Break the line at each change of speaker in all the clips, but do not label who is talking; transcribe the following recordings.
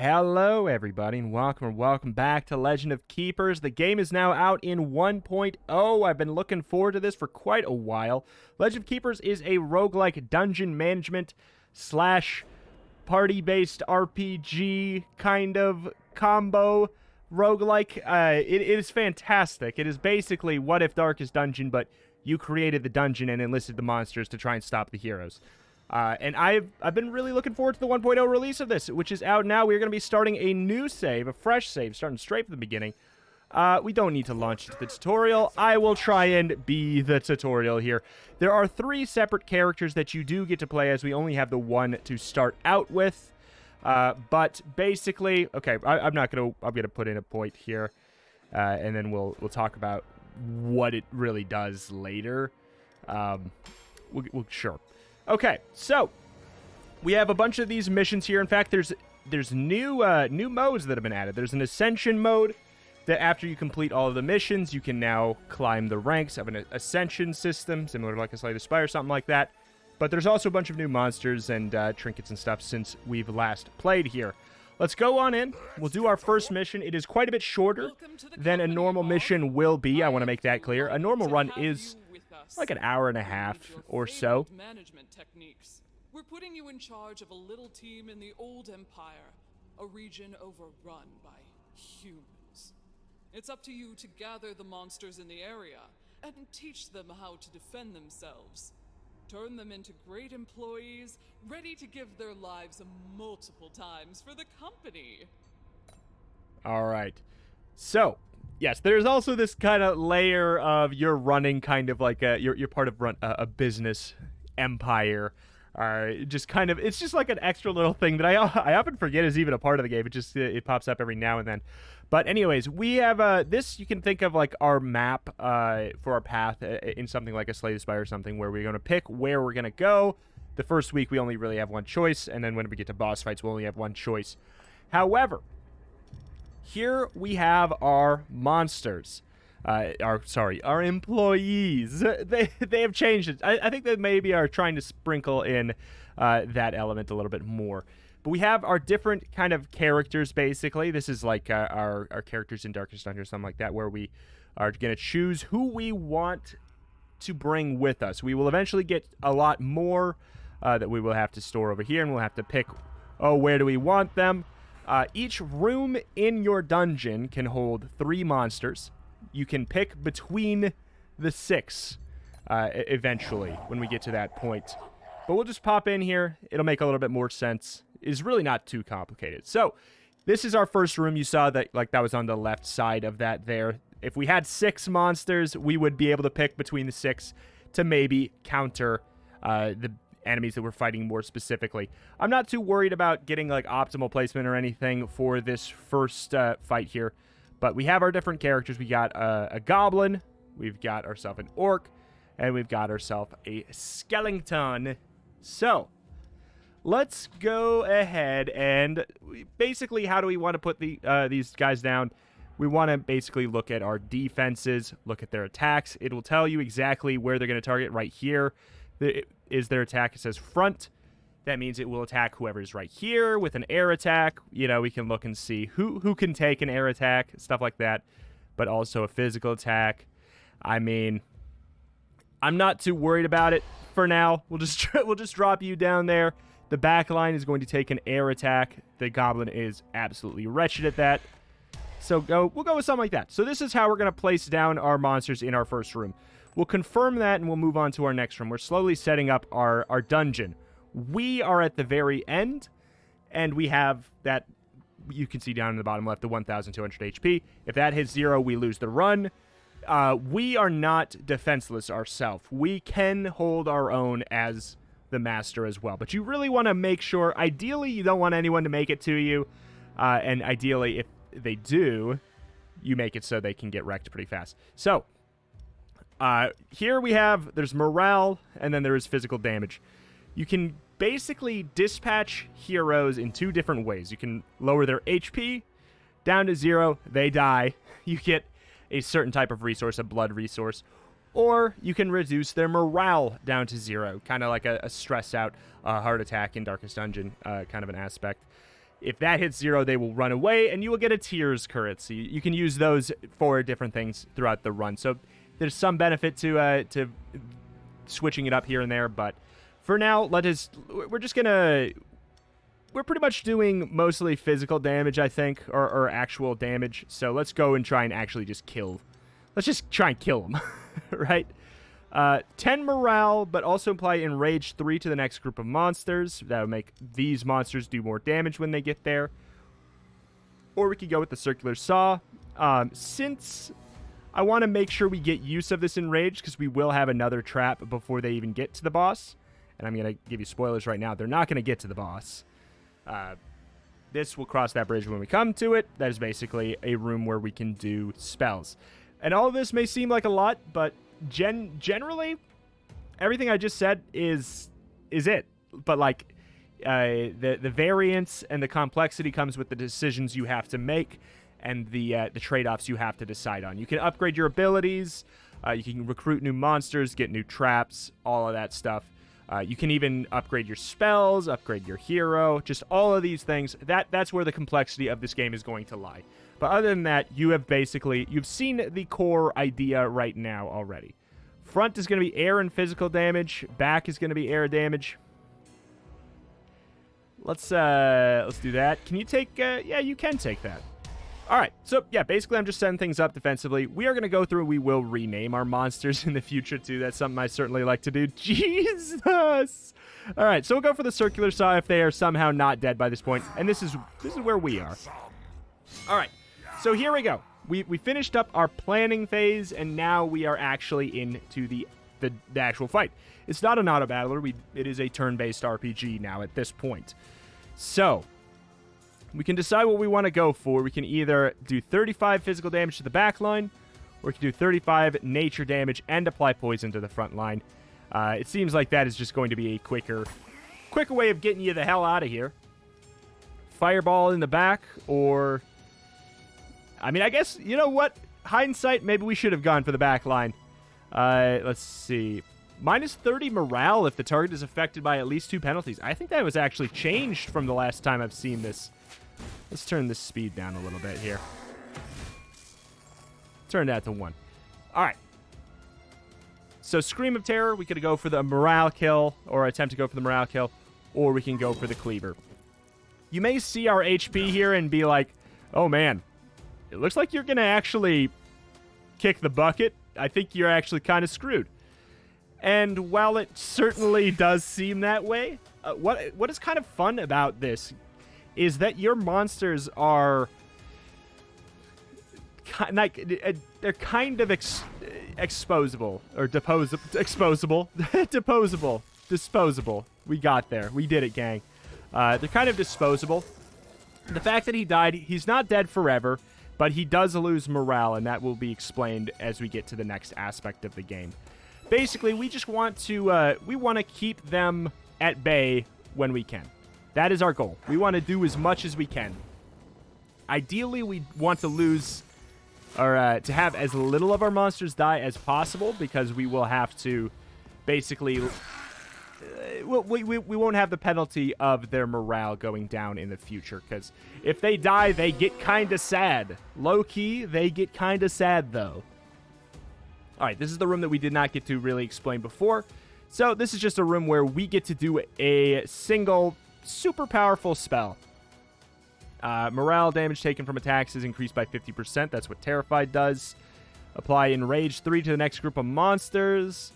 Hello everybody and welcome back to Legend of Keepers. The game is now out in 1.0. I've been looking forward to this for quite a while. Legend of Keepers is a roguelike dungeon management slash party-based RPG kind of combo roguelike. It is fantastic. It is basically What If Darkest Dungeon, but you created the dungeon and enlisted the monsters to try and stop the heroes. And I've been really looking forward to the 1.0 release of this, which is out now. We're going to be starting a new save, a fresh save, starting straight from the beginning. We don't need to launch into the tutorial. I will try and be the tutorial here. There are 3 separate characters that you do get to play as. We only have the one to start out with. But basically, okay, I'm going to put in a point here, and then we'll talk about what it really does later. Sure. Okay, so we have a bunch of these missions here. In fact, there's new modes that have been added. There's an Ascension mode that after you complete all of the missions, you can now climb the ranks of an Ascension system, similar to like a Slay the Spire or something like that. But there's also a bunch of new monsters and trinkets and stuff since we've last played here. Let's go on in. We'll do our first mission. It is quite a bit shorter than a normal mission will be. I want to make that clear. A normal run is like an hour and a half or so.
Management techniques. We're putting you in charge of a little team in the old empire, a region overrun by humans. It's up to you to gather the monsters in the area and teach them how to defend themselves. Turn them into great employees, ready to give their lives multiple times for the company.
All right. So, yes, there's also this kind of layer of you're running kind of like you're part of a business empire. Just kind of, it's just like an extra little thing that I often forget is even a part of the game. It pops up every now and then. But anyways, we have this you can think of like our map for our path in something like a Slay the Spire or something where we're going to pick where we're going to go. The first week we only really have one choice, and then when we get to boss fights, we only have one choice. However, here we have our monsters. Our employees. They have changed it. I think they maybe are trying to sprinkle in that element a little bit more. But we have our different kind of characters, basically. This is like our characters in Darkest Dungeon or something like that, where we are going to choose who we want to bring with us. We will eventually get a lot more that we will have to store over here, and we'll have to pick, where do we want them? Each room in your dungeon can hold 3 monsters. You can pick between the 6 eventually when we get to that point. But we'll just pop in here. It'll make a little bit more sense. It's really not too complicated. So this is our first room. You saw that that was on the left side of that there. If we had 6 monsters, we would be able to pick between the 6 to maybe counter the enemies that we're fighting more specifically. I'm not too worried about getting like optimal placement or anything for this first fight here. But we have our different characters. We got a goblin, we've got ourselves an orc, and we've got ourselves a skeleton. So, let's go ahead and basically, how do we want to put these guys down? We want to basically look at our defenses, look at their attacks. It will tell you exactly where they're going to target right here. Is their attack? It says front. That means it will attack whoever's right here with an air attack. You know, we can look and see who can take an air attack, stuff like that. But also a physical attack. I mean, I'm not too worried about it for now. We'll just drop you down there. The back line is going to take an air attack. The goblin is absolutely wretched at that. So we'll go with something like that. So this is how we're going to place down our monsters in our first room. We'll confirm that and we'll move on to our next room. We're slowly setting up our dungeon. We are at the very end, and we have that, you can see down in the bottom left, the 1,200 HP. If that hits 0, we lose the run. We are not defenseless ourselves. We can hold our own as the master as well. But you really want to make sure, ideally, you don't want anyone to make it to you. And ideally, if they do, you make it so they can get wrecked pretty fast. So, here we have, there's morale, and then there is physical damage. You can basically dispatch heroes in 2 different ways. You can lower their HP down to 0, they die. You get a certain type of resource, a blood resource. Or you can reduce their morale down to 0, kind of like a stress out heart attack in Darkest Dungeon kind of an aspect. If that hits 0, they will run away, and you will get a tears currency. You can use those for different things throughout the run. So there's some benefit to switching it up here and there, but for now, we're pretty much doing mostly physical damage, I think, or actual damage. So let's go and try and actually just kill. Let's just try and kill them, right? 10 morale, but also apply Enrage 3 to the next group of monsters. That would make these monsters do more damage when they get there. Or we could go with the Circular Saw. Since I want to make sure we get use of this Enrage, because we will have another trap before they even get to the boss. And I'm going to give you spoilers right now. They're not going to get to the boss. This will cross that bridge when we come to it. That is basically a room where we can do spells. And all of this may seem like a lot, but generally, everything I just said is it. But like the variance and the complexity comes with the decisions you have to make and the trade-offs you have to decide on. You can upgrade your abilities, you can recruit new monsters, get new traps, all of that stuff. You can even upgrade your spells, upgrade your hero, just all of these things. That's where the complexity of this game is going to lie. But other than that, you've seen the core idea right now already. Front is going to be air and physical damage. Back is going to be air damage. Let's do that. Can you take? Yeah, you can take that. All right. So yeah, basically, I'm just setting things up defensively. We are going to go through. We will rename our monsters in the future too. That's something I certainly like to do. Jesus. All right. So we'll go for the Circular Saw if they are somehow not dead by this point. And this is where we are. All right. So here we go. We finished up our planning phase, and now we are actually into the actual fight. It's not an auto battler. It is a turn-based RPG now at this point. So we can decide what we want to go for. We can either do 35 physical damage to the back line, or we can do 35 nature damage and apply poison to the front line. It seems like that is just going to be a quicker way of getting you the hell out of here. Fireball in the back, or I mean, I guess, you know what? Hindsight, maybe we should have gone for the back line. Let's see. Minus 30 morale if the target is affected by at least 2 penalties. I think that was actually changed from the last time I've seen this. Let's turn this speed down a little bit here. Turn that to 1. All right. So Scream of Terror, we could go for the morale kill, or attempt to go for the morale kill, or we can go for the Cleaver. You may see our HP here and be like, oh man, it looks like you're going to actually kick the bucket. I think you're actually kind of screwed. And while it certainly does seem that way, what is kind of fun about this is that your monsters are they're kind of exposable or disposable. We got there. We did it, gang. They're kind of disposable. The fact that he died, he's not dead forever, but he does lose morale, and that will be explained as we get to the next aspect of the game. Basically, we just want to keep them at bay when we can. That is our goal. We want to do as much as we can. Ideally, we want to lose, or to have as little of our monsters die as possible, because we will have to basically we won't have the penalty of their morale going down in the future, because if they die, they get kind of sad. Low-key, they get kind of sad, though. All right, this is the room that we did not get to really explain before. So this is just a room where we get to do a single super powerful spell. Morale damage taken from attacks is increased by 50%. That's what Terrified does. Apply Enrage 3 to the next group of monsters.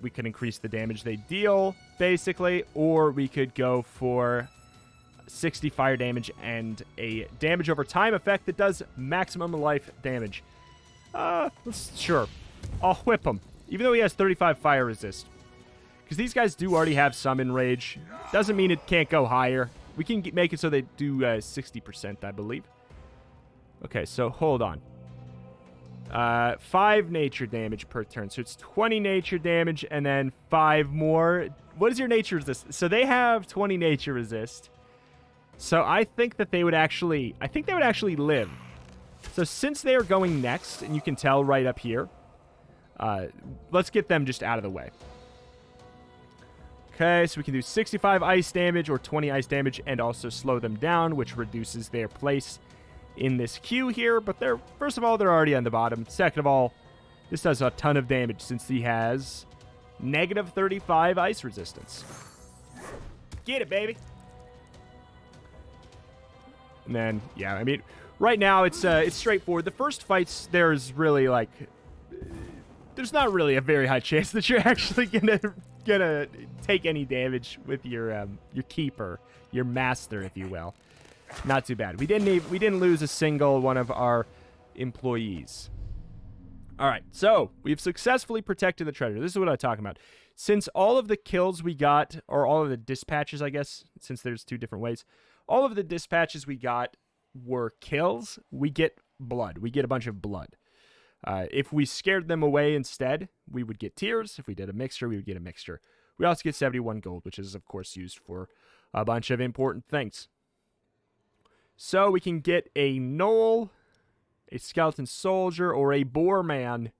We could increase the damage they deal, basically, or we could go for 60 fire damage and a damage over time effect that does maximum life damage. Sure. I'll whip him, even though he has 35 fire resist. Because these guys do already have some Enrage. Doesn't mean it can't go higher. We can make it so they do 60%, I believe. Okay, so hold on. 5 nature damage per turn. So it's 20 nature damage and then 5 more. What is your nature resist? So they have 20 nature resist. So I think that they would actually live. So since they are going next, and you can tell right up here, let's get them just out of the way. Okay, so we can do 65 ice damage or 20 ice damage and also slow them down, which reduces their place in this queue here. But they're, first of all, they're already on the bottom. Second of all, this does a ton of damage since he has negative 35 ice resistance. Get it, baby. And then, yeah, I mean, right now it's straightforward. The first fights, there's really like, there's not really a very high chance that you're actually gonna take any damage with your keeper, your master, if you will. Not too bad. We didn't lose a single one of our employees. All right, so we've successfully protected the treasure. This is what I'm talking about. Since all of the kills we got, or all of the dispatches, I guess, since there's two different ways, all of the dispatches we got were kills. We get blood. We get a bunch of blood. If we scared them away instead, we would get tears. If we did a mixture, we would get a mixture. We also get 71 gold, which is, of course, used for a bunch of important things. So we can get a gnoll, a skeleton soldier, or a boar man.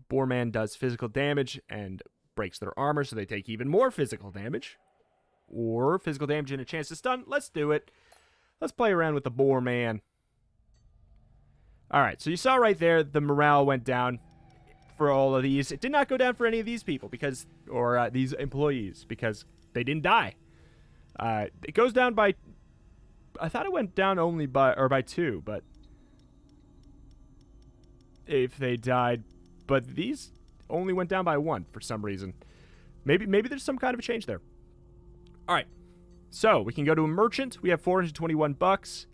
Boar man does physical damage and breaks their armor, so they take even more physical damage. Or physical damage and a chance to stun. Let's do it. Let's play around with the boar man. Alright, so you saw right there the morale went down for all of these. It did not go down for any of these people, because, or these employees, because they didn't die. It goes down by, I thought it went down only by 2, but if they died, but these only went down by 1 for some reason. Maybe there's some kind of a change there. All right, so we can go to a merchant. We have 421 bucks.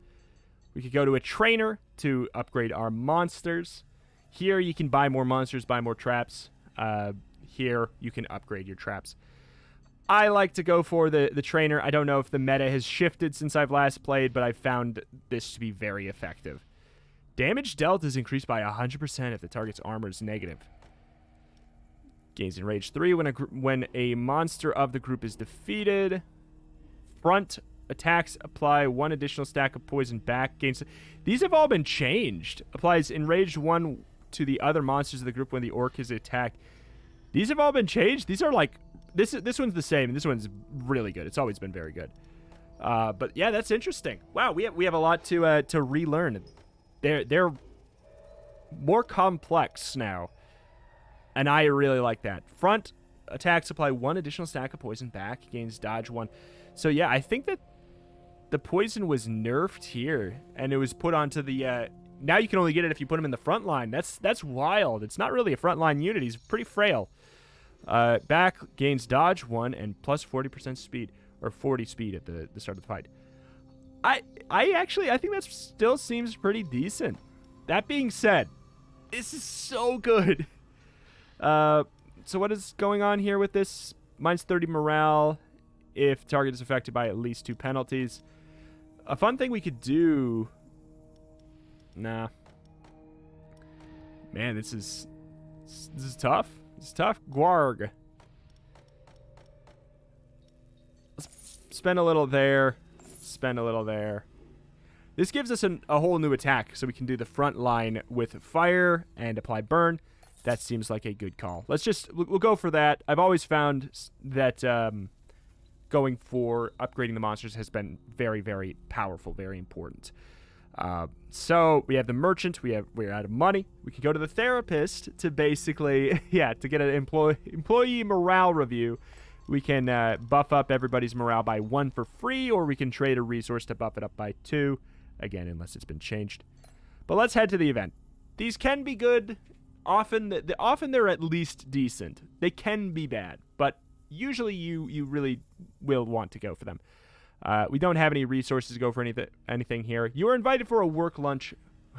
We could go to a trainer to upgrade our monsters. Here you can buy more monsters, buy more traps. Here you can upgrade your traps. I like to go for the trainer. I don't know if the meta has shifted since I've last played, but I found this to be very effective. Damage dealt is increased by 100% if the target's armor is negative. Gains Enrage 3 when a monster of the group is defeated. Front attacks apply 1 additional stack of poison back. Gains. These have all been changed. Applies Enraged 1 to the other monsters of the group when the orc is attacked. These have all been changed. These are like, this one's the same, and this one's really good. It's always been very good. But yeah, that's interesting. Wow, we have a lot to relearn. They're more complex now, and I really like that. Front attacks apply 1 additional stack of poison back. Gains dodge 1. So yeah, I think that the poison was nerfed here, and it was put onto the. Now you can only get it if you put him in the front line. That's wild. It's not really a frontline unit. He's pretty frail. Back gains dodge 1 and plus 40% speed, or 40 speed at the start of the fight. I think that still seems pretty decent. That being said, this is so good. So what is going on here with this? Minus 30 morale if target is affected by at least 2 penalties. A fun thing we could do. Nah. Man, this is tough. It's tough. Gwarg. Let's spend a little there. Spend a little there. This gives us a whole new attack, so we can do the front line with fire and apply burn. That seems like a good call. We'll go for that. I've always found that going for upgrading the monsters has been very, very powerful, very important. So we have the merchant. We're out of money. We can go to the therapist to basically, to get an employee morale review. We can buff up everybody's morale by 1 for free, or we can trade a resource to buff it up by 2. Again, unless it's been changed. But let's head to the event. These can be good. Often they're at least decent. They can be bad, but usually you really will want to go for them. We don't have any resources to go for anything here. You are invited for a work lunch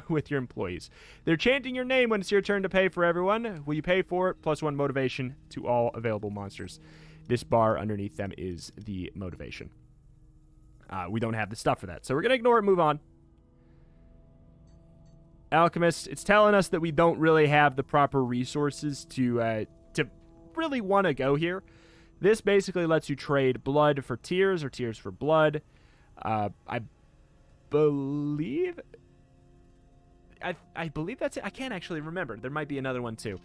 with your employees. They're chanting your name when it's your turn to pay for everyone. Will you pay for it? +1 motivation to all available monsters. This bar underneath them is the motivation. We don't have the stuff for that, so we're going to ignore it and move on. Alchemist, it's telling us that we don't really have the proper resources to really want to go here. This basically lets you trade blood for tears or tears for blood. I believe that's it. I can't actually remember. There might be another one too.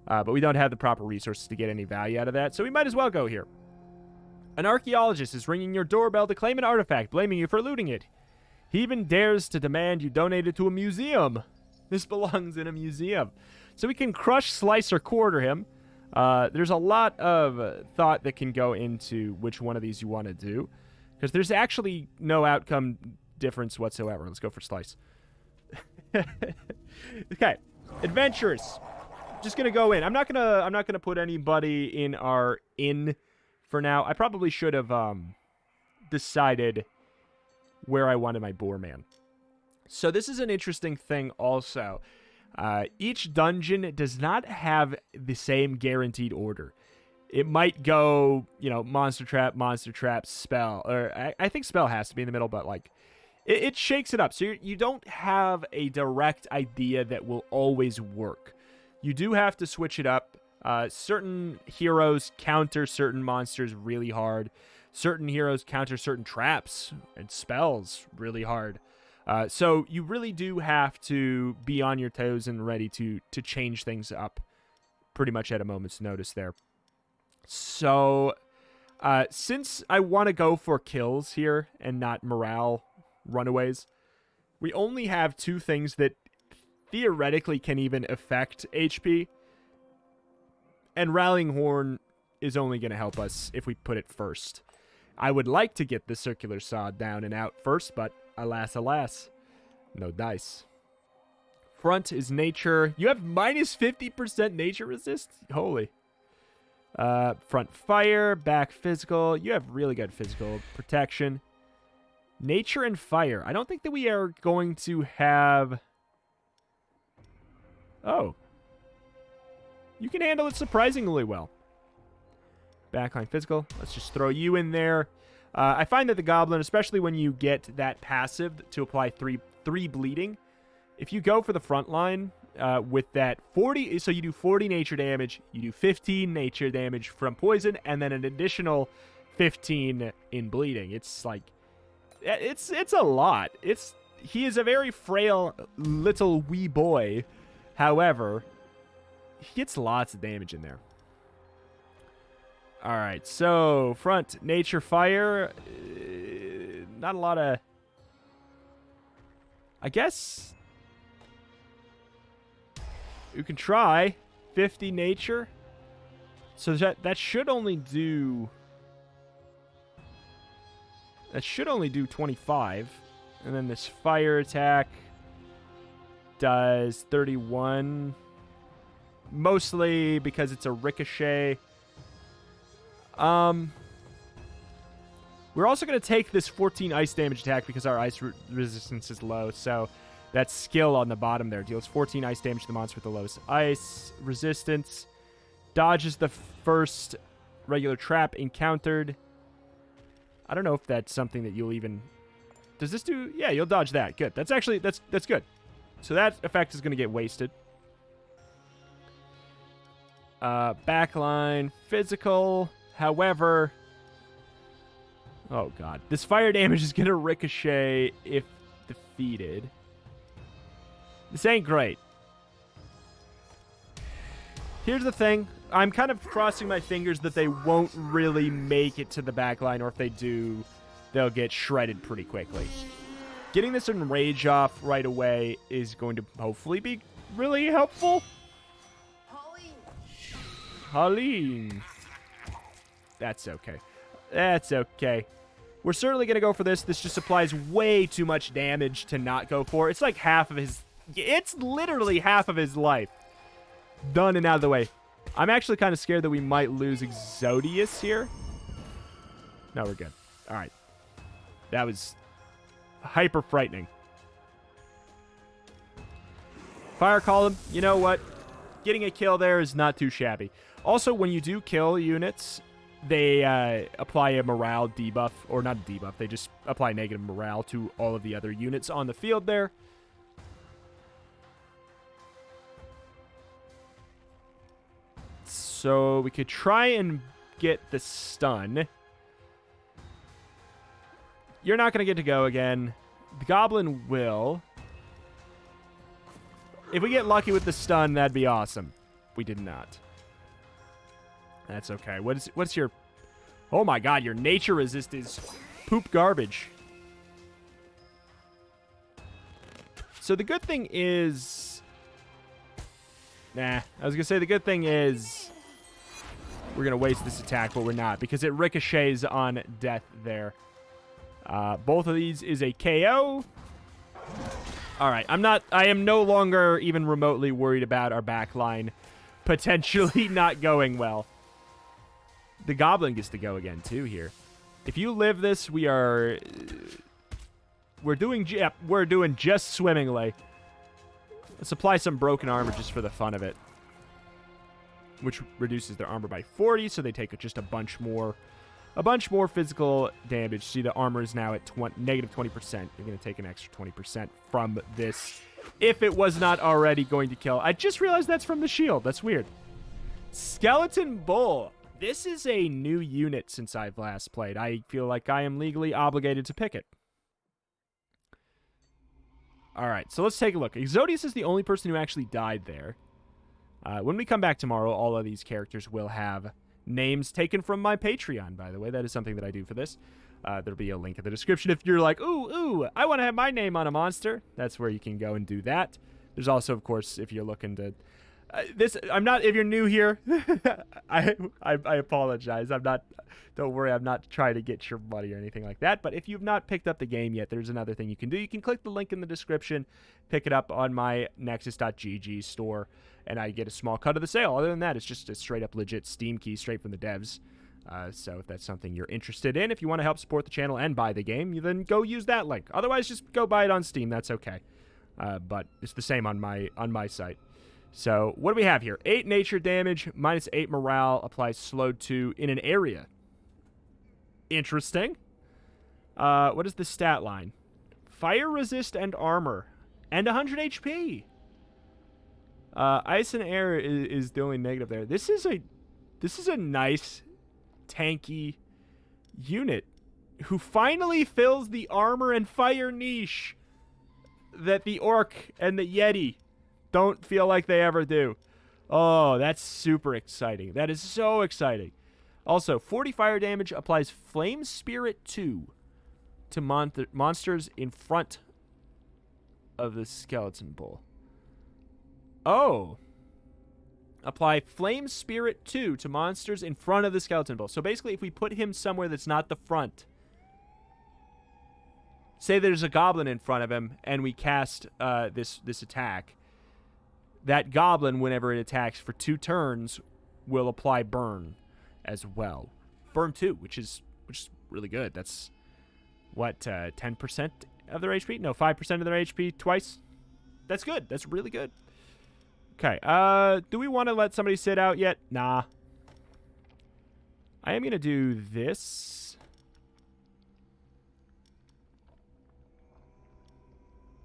But we don't have the proper resources to get any value out of that, so we might as well go here. An archaeologist is ringing your doorbell to claim an artifact, blaming you for looting it. He even dares to demand you donate it to a museum. This belongs in a museum. So we can crush, slice, or quarter him. There's a lot of thought that can go into which one of these you want to do, because there's actually no outcome difference whatsoever. Let's go for slice. Okay, adventurers. Just gonna go in. I'm not gonna put anybody in our inn for now. I probably should have decided where I wanted my boar man. So this is an interesting thing also. Each dungeon does not have the same guaranteed order. It might go, monster trap, spell. Or I think spell has to be in the middle, but like, it shakes it up. So you don't have a direct idea that will always work. You do have to switch it up. Certain heroes counter certain monsters really hard. Certain heroes counter certain traps and spells really hard. So you really do have to be on your toes and ready to change things up pretty much at a moment's notice there. So since I want to go for kills here and not morale runaways, we only have two things that theoretically can even affect HP. And Rallying Horn is only going to help us if we put it first. I would like to get the Circular Saw down and out first, but alas, no dice. Front is nature. You have minus 50% nature resist? Holy. Front fire, back physical. You have really good physical protection. Nature and fire. I don't think that we are going to have... Oh. You can handle it surprisingly well. Backline physical. Let's just throw you in there. I find that the goblin, especially when you get that passive to apply three bleeding, if you go for the front line with that 40, so you do 40 nature damage, you do 15 nature damage from poison, and then an additional 15 in bleeding. It's like, it's a lot. He is a very frail little wee boy. However, he gets lots of damage in there. All right, so front, nature, fire. Not a lot of... I guess... You can try 50 nature. So that should only do... That should only do 25. And then this fire attack does 31. Mostly because it's a ricochet. We're also going to take this 14 ice damage attack because our ice resistance is low. So that skill on the bottom there deals 14 ice damage to the monster with the lowest ice resistance. Dodges the first regular trap encountered. I don't know if that's something that you'll even... Does this do... Yeah, you'll dodge that. Good. That's actually... That's good. So that effect is going to get wasted. Backline physical. However... Oh, God. This fire damage is going to ricochet if defeated. This ain't great. Here's the thing. I'm kind of crossing my fingers that they won't really make it to the backline, or if they do, they'll get shredded pretty quickly. Getting this enrage off right away is going to hopefully be really helpful. Haleen. That's okay. That's okay. We're certainly going to go for this. This just applies way too much damage to not go for. It's like half of his... It's literally half of his life. Done and out of the way. I'm actually kind of scared that we might lose Exodius here. No, we're good. All right. That was hyper frightening. Fire column. You know what? Getting a kill there is not too shabby. Also, when you do kill units, they apply a morale debuff. Or not a debuff. They just apply negative morale to all of the other units on the field there. So we could try and get the stun. You're not going to get to go again. The goblin will. If we get lucky with the stun, that'd be awesome. we did not. That's okay. What's your... Oh my god, your nature resist is poop garbage. So the good thing is... Nah, I was going to say the good thing is... We're going to waste this attack, but we're not, because it ricochets on death there. Both of these is a KO. All right, I am no longer even remotely worried about our backline potentially not going well. The goblin gets to go again, too, here. If you live this, we're doing just swimmingly. Let's apply some broken armor just for the fun of it, which reduces their armor by 40, so they take just a bunch more physical damage. See, the armor is now at negative 20%. You're going to take an extra 20% from this if it was not already going to kill. I just realized that's from the shield. That's weird. Skeleton Bull. This is a new unit since I've last played. I feel like I am legally obligated to pick it. All right, so let's take a look. Exodius is the only person who actually died there. When we come back tomorrow, all of these characters will have names taken from my Patreon, by the way. That is something that I do for this. There'll be a link in the description if you're like, ooh, I want to have my name on a monster. That's where you can go and do that. There's also, of course, if you're looking to... if you're new here, I apologize. Don't worry, I'm not trying to get your money or anything like that. But if you've not picked up the game yet, there's another thing you can do. You can click the link in the description, pick it up on my Nexus.gg store, and I get a small cut of the sale. Other than that, it's just a straight up legit Steam key straight from the devs. So if that's something you're interested in, if you want to help support the channel and buy the game, you then go use that link. Otherwise, just go buy it on Steam. That's okay. But it's the same on my site. So, what do we have here? 8 nature damage, minus 8 morale, applies slowed 2 in an area. Interesting. What is the stat line? Fire resist and armor. And 100 HP. Ice and air is the only negative there. This is a nice, tanky unit who finally fills the armor and fire niche that the orc and the yeti don't feel like they ever do. Oh, that's super exciting. That is so exciting. Also, 40 fire damage applies Flame Spirit 2 to monsters in front of the Skeleton Bull. Oh. Apply Flame Spirit 2 to monsters in front of the Skeleton Bull. So basically, if we put him somewhere that's not the front, say there's a goblin in front of him, and we cast this attack, that goblin, whenever it attacks for 2 turns, will apply burn as well. Burn 2, which is really good. That's, what, 10% of their HP? No, 5% of their HP twice? That's good. That's really good. Okay, do we want to let somebody sit out yet? Nah. I am going to do this.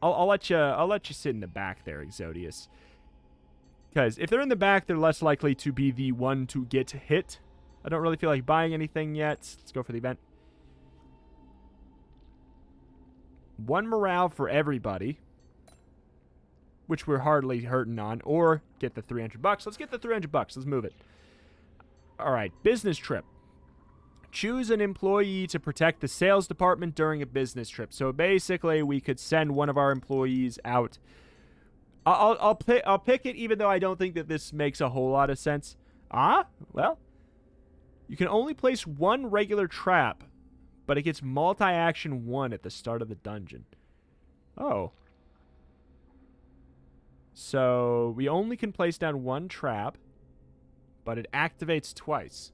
I'll let you sit in the back there, Exodius. Because if they're in the back, they're less likely to be the one to get hit. I don't really feel like buying anything yet. Let's go for the event. 1 morale for everybody, which we're hardly hurting on, or get the $300. Let's get the $300. Let's move it. All right, business trip. Choose an employee to protect the sales department during a business trip. So basically, we could send one of our employees out. I'll pick it, even though I don't think that this makes a whole lot of sense. Well, you can only place 1 regular trap, but it gets multi-action 1 at the start of the dungeon. Oh. So we only can place down 1 trap, but it activates twice.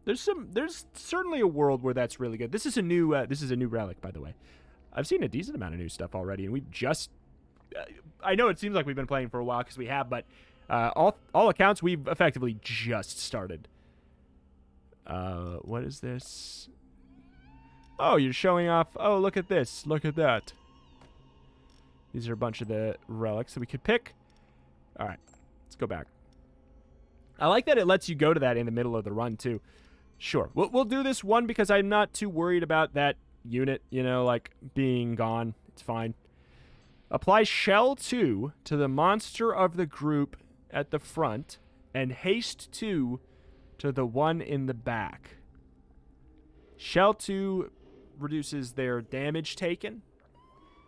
There's certainly a world where that's really good. This is a new relic, by the way. I've seen a decent amount of new stuff already, and we've just... I know it seems like we've been playing for a while, because we have, but all accounts, we've effectively just started. What is this? Oh, you're showing off... Oh, look at this. Look at that. These are a bunch of the relics that we could pick. All right, let's go back. I like that it lets you go to that in the middle of the run, too. Sure. We'll do this one because I'm not too worried about that unit, like, being gone. It's fine. Apply Shell 2 to the monster of the group at the front, and Haste 2 to the one in the back. Shell 2 reduces their damage taken,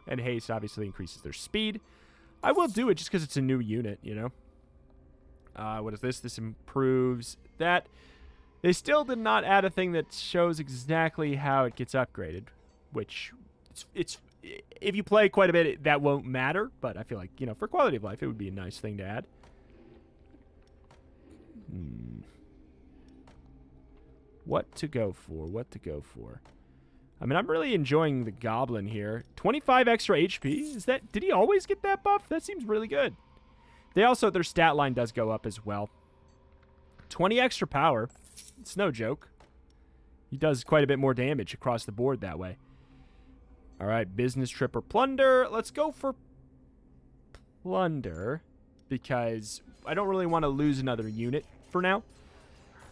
and Haste obviously increases their speed. I will do it just because it's a new unit, you know. What is this? This improves that. They still did not add a thing that shows exactly how it gets upgraded, which it's if you play quite a bit, that won't matter, but I feel like, you know, for quality of life, it would be a nice thing to add. What to go for? What to go for? I mean, I'm really enjoying the Goblin here. 25 extra HP? Did he always get that buff? That seems really good. They also, their stat line does go up as well. 20 extra power. It's no joke. He does quite a bit more damage across the board that way. All right, business trip or plunder. Let's go for plunder because I don't really want to lose another unit for now.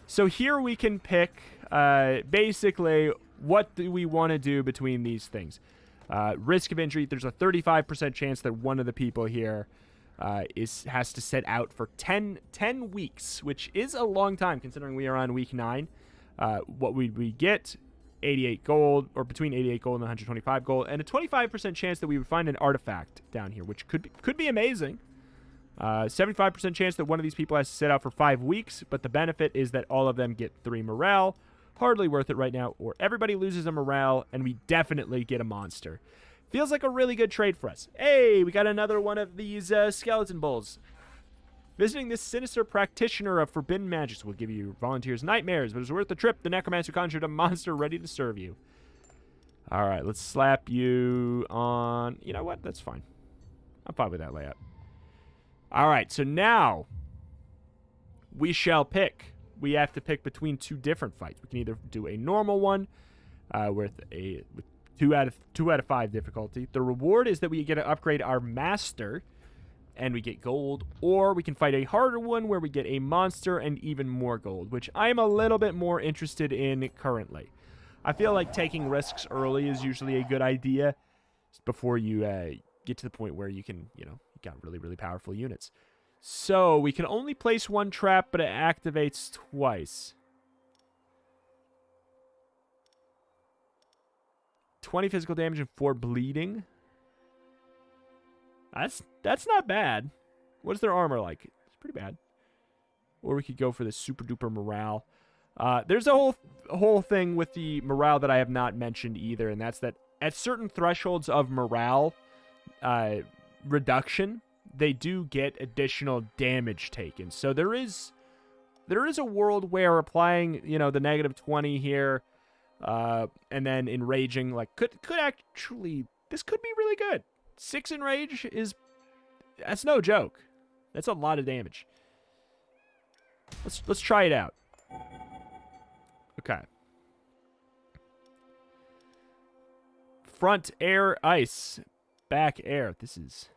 So here we can pick basically what do we want to do between these things. Risk of injury, there's a 35% chance that one of the people here has to sit out for 10 weeks, which is a long time considering we are on week 9. What we get, 88 gold, or between 88 gold and 125 gold, and a 25% chance that we would find an artifact down here, which could be amazing. 75% chance that one of these people has to sit out for 5 weeks, but the benefit is that all of them get 3 morale. Hardly worth it right now, or everybody loses a morale, and we definitely get a monster. Feels like a really good trade for us. Hey, we got another one of these skeleton bulls. Visiting this sinister practitioner of forbidden magics will give you volunteers nightmares, but it's worth the trip. The necromancer conjured a monster ready to serve you. All right, let's slap you on... You know what? That's fine. I'm fine with that layout. All right, so now we shall pick. We have to pick between 2 different fights. We can either do a normal one with 2 out of 5 difficulty. The reward is that we get to upgrade our master, and we get gold, or we can fight a harder one where we get a monster and even more gold, which I'm a little bit more interested in currently. I feel like taking risks early is usually a good idea before you get to the point where you can, you know, you got really, really powerful units. So we can only place 1 trap, but it activates twice. 20 physical damage and 4 bleeding. That's not bad. What's their armor like? It's pretty bad. Or we could go for the super duper morale. There's a whole thing with the morale that I have not mentioned either, and that's that at certain thresholds of morale reduction, they do get additional damage taken. So there is a world where applying, you know, the -20 here, and then enraging, like could actually, this could be really good. 6 enrage that's no joke. That's a lot of damage. Let's try it out. Okay. Front air ice, back air. This is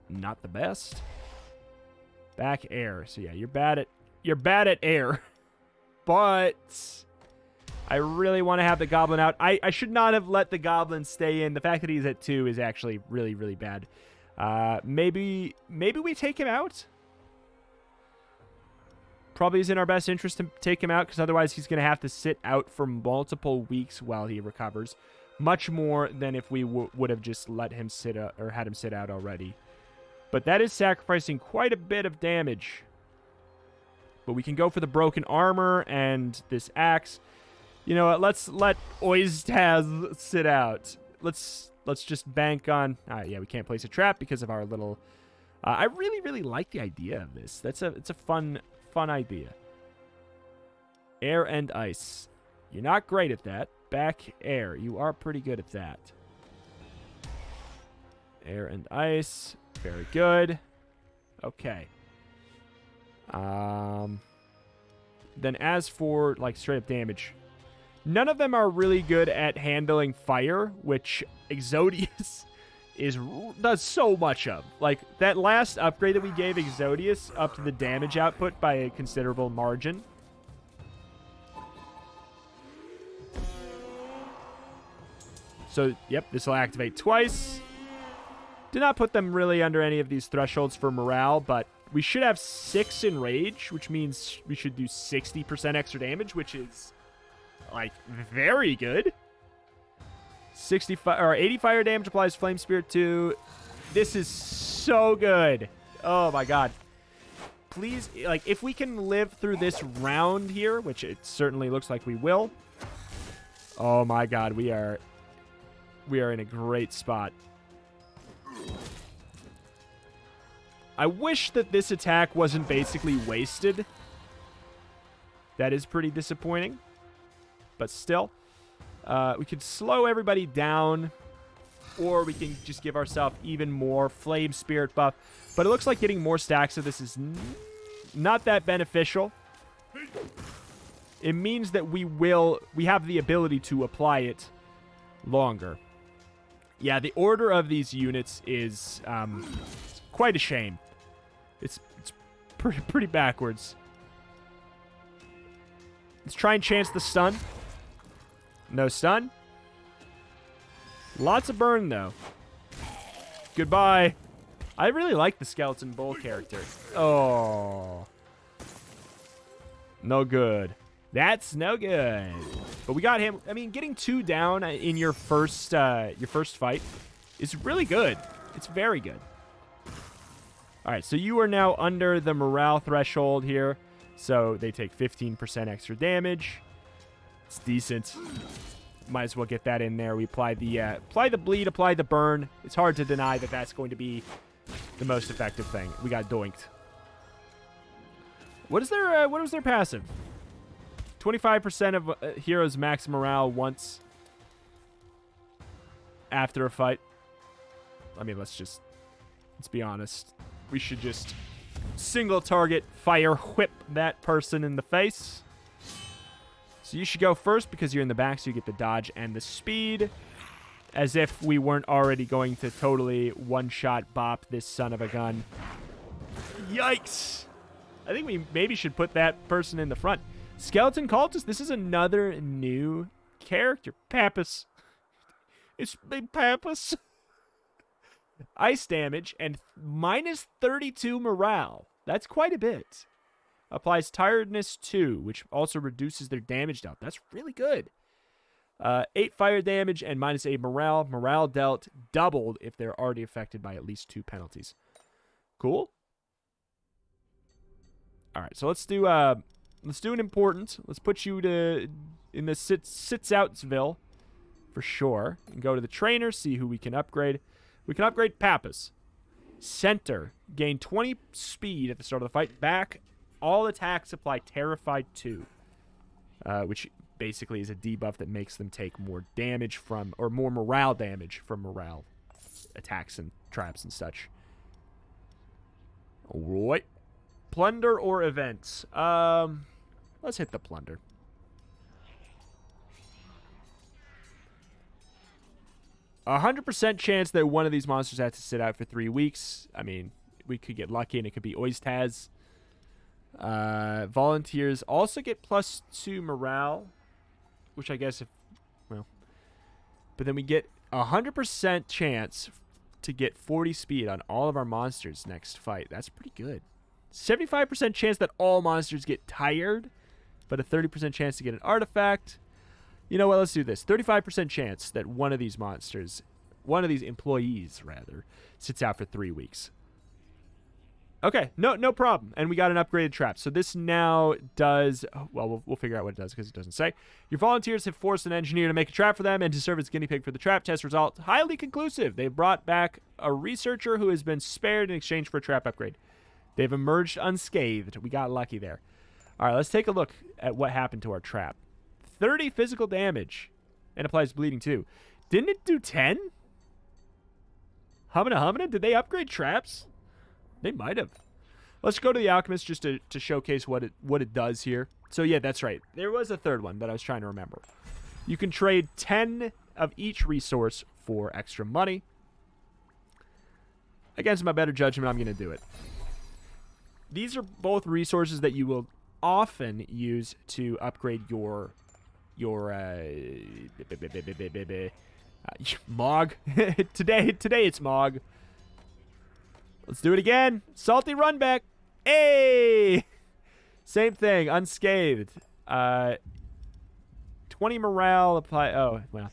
not the best. Back air. So yeah, you're bad at air. But I really want to have the goblin out. I should not have let the goblin stay in. The fact that he's at 2 is actually really, really bad. Maybe we take him out? Probably is in our best interest to take him out, because otherwise he's going to have to sit out for multiple weeks while he recovers. Much more than if we would have just let him sit out, or had him sit out already. But that is sacrificing quite a bit of damage. But we can go for the broken armor and this axe. You know what? Let's let Oistaz sit out. Let's just bank on... yeah, we can't place a trap because of our little... I really, really like the idea of this. It's a fun idea. Air and ice. You're not great at that. Back air. You are pretty good at that. Air and ice. Very good. Okay. Then as for, like, straight up damage... None of them are really good at handling fire, which Exodius does so much of. Like, that last upgrade that we gave Exodius upped the damage output by a considerable margin. So, yep, this will activate twice. Did not put them really under any of these thresholds for morale, but we should have 6 in rage, which means we should do 60% extra damage, which is, like, very good. 80 fire damage applies Flame Spirit 2. This is so good. Oh, my God. Please, like, if we can live through this round here, which it certainly looks like we will. Oh, my God. We are in a great spot. I wish that this attack wasn't basically wasted. That is pretty disappointing. But still, we could slow everybody down, or we can just give ourselves even more Flame Spirit buff. But it looks like getting more stacks of this is not that beneficial. It means that we have the ability to apply it longer. Yeah, the order of these units is quite a shame. It's pretty backwards. Let's try and chance the stun. No stun. Lots of burn, though. Goodbye. I really like the Skeleton Bull character. Oh. No good. That's no good. But we got him. I mean, getting 2 down in your first fight is really good. It's very good. All right, so you are now under the morale threshold here. So they take 15% extra damage. It's decent. Might as well get that in there. We apply the bleed, apply the burn. It's hard to deny that that's going to be the most effective thing. We got doinked. What was their passive? 25% of heroes max morale once after a fight. I mean, let's be honest. We should just single target fire whip that person in the face. So you should go first because you're in the back, so you get the dodge and the speed. As if we weren't already going to totally one-shot bop this son of a gun. Yikes! I think we maybe should put that person in the front. Skeleton Cultist, this is another new character. Pappas. It's Big Pappas. Ice damage and minus 32 morale. That's quite a bit. Applies Tiredness 2, which also reduces their damage dealt. That's really good. 8 fire damage and minus 8 morale. Morale dealt doubled if they're already affected by at least 2 penalties. Cool. All right, so let's do an important. Let's put you in the sits outsville for sure. And go to the trainer, see who we can upgrade. We can upgrade Pappas. Center. Gain 20 speed at the start of the fight. Back. All attacks apply Terrified 2. Which basically is a debuff that makes them take more damage from, or more morale damage from morale attacks and traps and such. Alright. Plunder or events? Let's hit the plunder. A 100% chance that one of these monsters has to sit out for 3 weeks. I mean, we could get lucky and it could be Oistaz. Volunteers also get +2 morale, which I guess but then we get a 100% chance to get 40 speed on all of our monsters next fight. That's pretty good. 75% chance that all monsters get tired, but a 30% chance to get an artifact. You know what, let's do this. 35% chance that one of these employees, sits out for 3 weeks. Okay, no problem. And we got an upgraded trap. So this now does, well, we'll figure out what it does because it doesn't say. Your volunteers have forced an engineer to make a trap for them and to serve as guinea pig for the trap test result. Highly conclusive. They've brought back a researcher who has been spared in exchange for a trap upgrade. They've emerged unscathed. We got lucky there. All right, let's take a look at what happened to our trap. 30 physical damage and applies bleeding too. Didn't it do 10? Humana, did they upgrade traps? They might have. Let's go to the Alchemist just to showcase what it does here. So yeah, that's right. There was a third one that I was trying to remember. You can trade 10 of each resource for extra money. Against my better judgment, I'm going to do it. These are both resources that you will often use to upgrade your Mog. today it's Mog. Let's do it again. Salty run back. Hey! Same thing. Unscathed. 20 morale apply. Oh, well.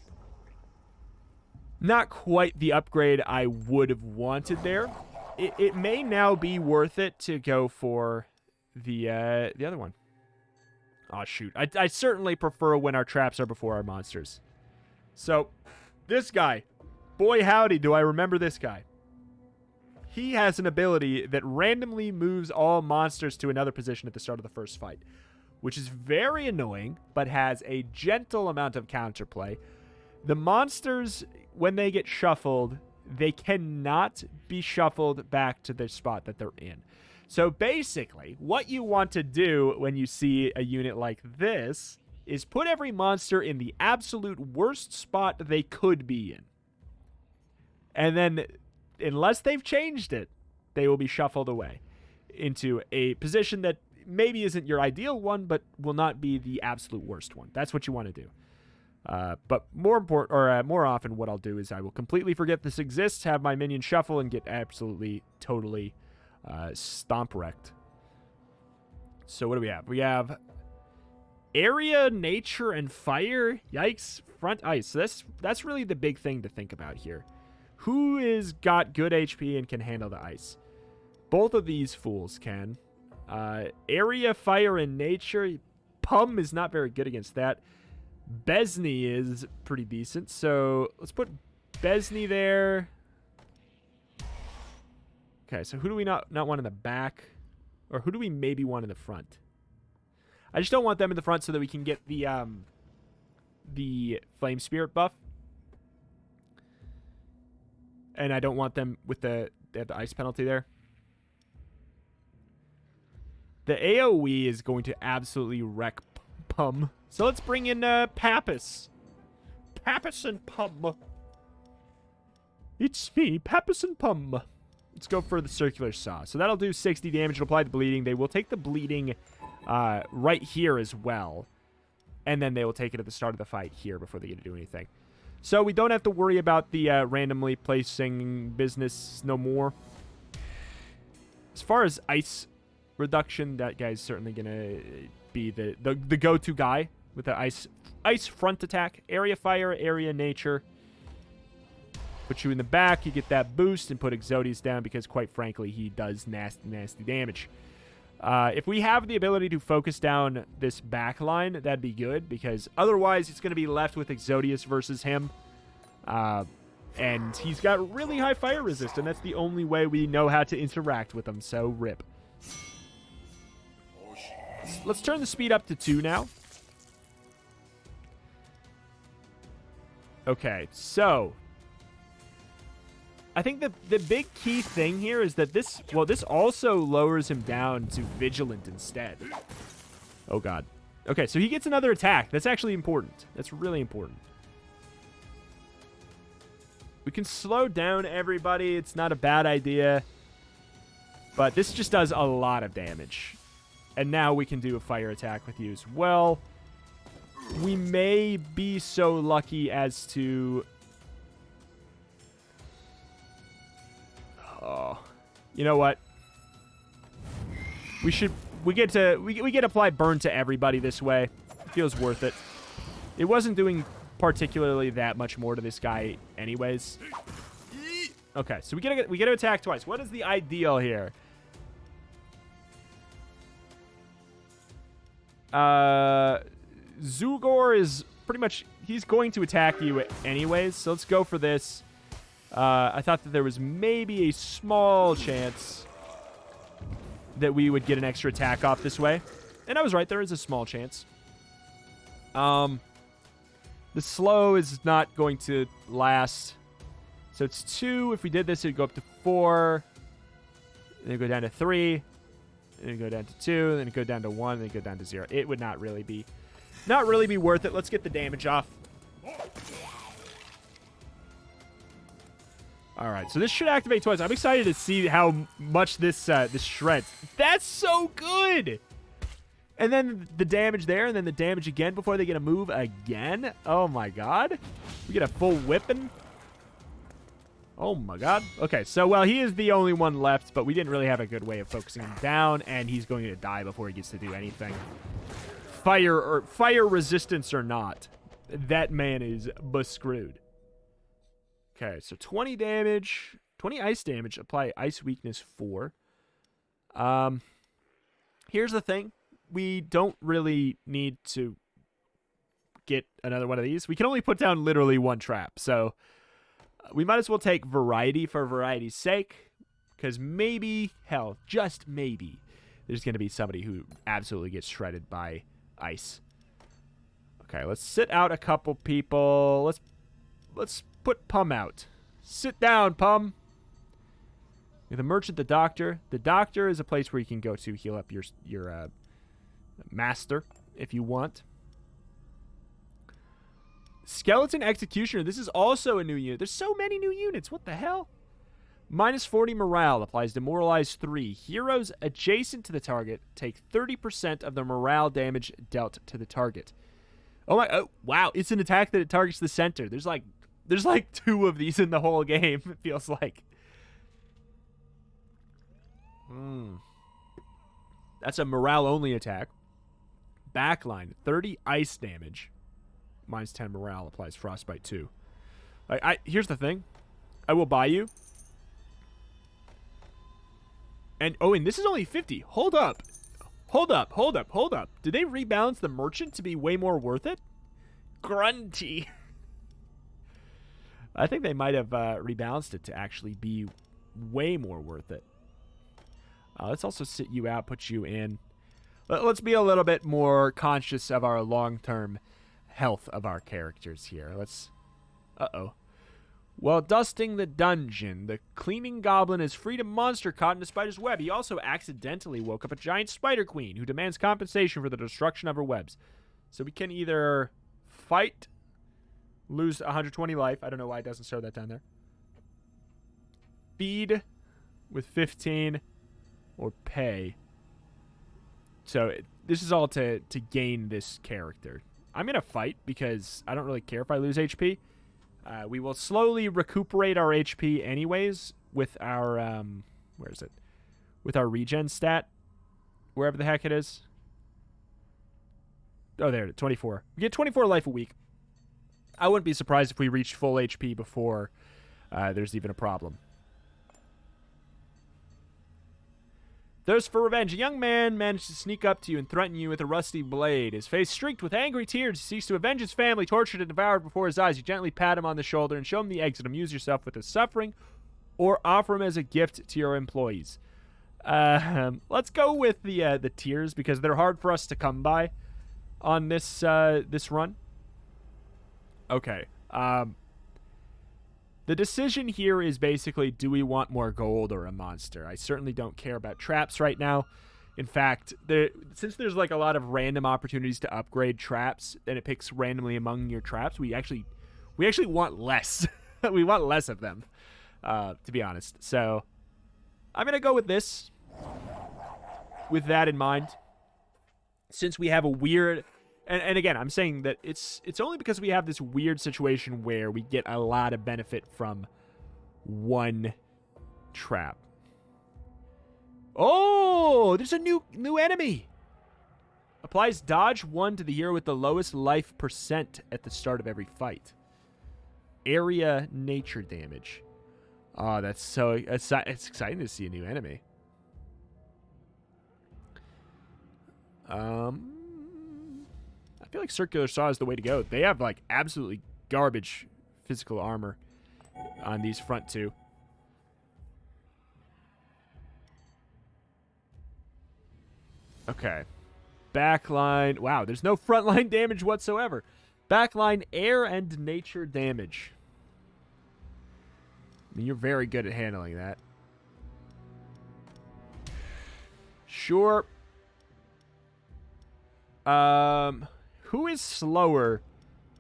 Not quite the upgrade I would have wanted there. It may now be worth it to go for the other one. Oh, shoot. I certainly prefer when our traps are before our monsters. So, this guy. Boy, howdy, do I remember this guy. He has an ability that randomly moves all monsters to another position at the start of the first fight, which is very annoying, but has a gentle amount of counterplay. The monsters, when they get shuffled, they cannot be shuffled back to the spot that they're in. So basically, what you want to do when you see a unit like this is put every monster in the absolute worst spot they could be in. And then, unless they've changed it, they will be shuffled away into a position that maybe isn't your ideal one, but will not be the absolute worst one. That's what you want to do. But more often, what I'll do is I will completely forget this exists, have my minion shuffle, and get absolutely, totally stomp wrecked. So what do we have? We have area, nature, and fire. Yikes. Front ice. So that's really the big thing to think about here. Who is got good HP and can handle the ice? Both of these fools can. Area, fire, and nature. Pum is not very good against that. Besney is pretty decent, so let's put Besney there. Okay, so who do we not want in the back? Or who do we maybe want in the front? I just don't want them in the front so that we can get the Flame Spirit buff. And I don't want them with they have the ice penalty there. The AoE is going to absolutely wreck Pum. So let's bring in Pappas. Pappas and Pum. It's me, Pappas and Pum. Let's go for the circular saw. So that'll do 60 damage. It'll apply the bleeding. They will take the bleeding right here as well. And then they will take it at the start of the fight here before they get to do anything. So we don't have to worry about the randomly placing business no more. As far as ice reduction, that guy's certainly going to be the go-to guy with the ice front attack. Area fire, area nature. Put you in the back, you get that boost, and put Exodius down because, quite frankly, he does nasty, nasty damage. If we have the ability to focus down this back line, that'd be good, because otherwise it's going to be left with Exodius versus him. And he's got really high fire resist, and that's the only way we know how to interact with him, so rip. Let's turn the speed up to 2 now. Okay, so I think the big key thing here is that this also lowers him down to Vigilant instead. Oh, God. Okay, so he gets another attack. That's actually important. That's really important. We can slow down everybody. It's not a bad idea. But this just does a lot of damage. And now we can do a fire attack with you as well. We may be so lucky as to... Oh, you know what? We get to apply burn to everybody this way. It feels worth it. It wasn't doing particularly that much more to this guy anyways. Okay, so we get to attack twice. What is the ideal here? Zugor is pretty much, he's going to attack you anyways, so let's go for this. I thought that there was maybe a small chance that we would get an extra attack off this way. And I was right, there is a small chance. The slow is not going to last. So it's 2. If we did this, it would go up to 4. Then it'd go down to 3. Then it'd go down to 2. Then it'd go down to 1. Then it'd go down to 0. It would not really be worth it. Let's get the damage off. All right, so this should activate twice. I'm excited to see how much this shreds. That's so good. And then the damage there, and then the damage again before they get a move again. Oh my god. We get a full whipping. Oh my god. Okay, so, well, he is the only one left, but we didn't really have a good way of focusing him down, and he's going to die before he gets to do anything. Fire resistance or not, that man is screwed. Okay, so 20 damage, 20 ice damage, apply ice weakness 4. Here's the thing. We don't really need to get another one of these. We can only put down literally one trap, so we might as well take variety for variety's sake, because maybe, hell, just maybe, there's going to be somebody who absolutely gets shredded by ice. Okay, let's sit out a couple people. Let's put Pum out. Sit down, Pum. The merchant, the doctor. The doctor is a place where you can go to heal up your master if you want. Skeleton Executioner. This is also a new unit. There's so many new units. What the hell? Minus 40 morale applies Demoralize 3. Heroes adjacent to the target take 30% of the morale damage dealt to the target. Oh, wow. It's an attack that it targets the center. There's like 2 of these in the whole game, it feels like. That's a morale-only attack. Backline, 30 ice damage. Minus 10 morale applies Frostbite 2. Here's the thing. I will buy you. And this is only 50. Hold up. Did they rebalance the merchant to be way more worth it? Grunty. I think they might have rebalanced it to actually be way more worth it. Let's also sit you out, put you in. Let's be a little bit more conscious of our long-term health of our characters here. While dusting the dungeon, the cleaning goblin has freed a monster caught in a spider's web. He also accidentally woke up a giant spider queen who demands compensation for the destruction of her webs. So we can either fight, lose 120 life. I don't know why it doesn't show that down there. Feed with 15 or pay. So this is all to gain this character. I'm going to fight because I don't really care if I lose HP. We will slowly recuperate our HP anyways with our, where is it? With our regen stat. Wherever the heck it is. Oh, there it is, 24. We get 24 life a week. I wouldn't be surprised if we reached full HP before there's even a problem. Thirst for revenge. A young man managed to sneak up to you and threaten you with a rusty blade. His face streaked with angry tears. He seeks to avenge his family, tortured and devoured before his eyes. You gently pat him on the shoulder and show him the exit. Amuse yourself with his suffering or offer him as a gift to your employees. Let's go with the tears because they're hard for us to come by on this this run. Okay. The decision here is basically, do we want more gold or a monster? I certainly don't care about traps right now. In fact, since there's like a lot of random opportunities to upgrade traps, and it picks randomly among your traps, we actually want less. We want less of them, to be honest. So I'm going to go with this, with that in mind. Since we have a weird... And again, I'm saying that it's only because we have this weird situation where we get a lot of benefit from one trap. Oh, there's a new enemy. Applies dodge 1 to the hero with the lowest life percent at the start of every fight. Area nature damage. Oh, that's so... It's exciting to see a new enemy. I feel like Circular Saw is the way to go. They have, like, absolutely garbage physical armor on these front two. Okay. Backline. Wow, there's no frontline damage whatsoever. Backline air and nature damage. I mean, you're very good at handling that. Sure. Who is slower?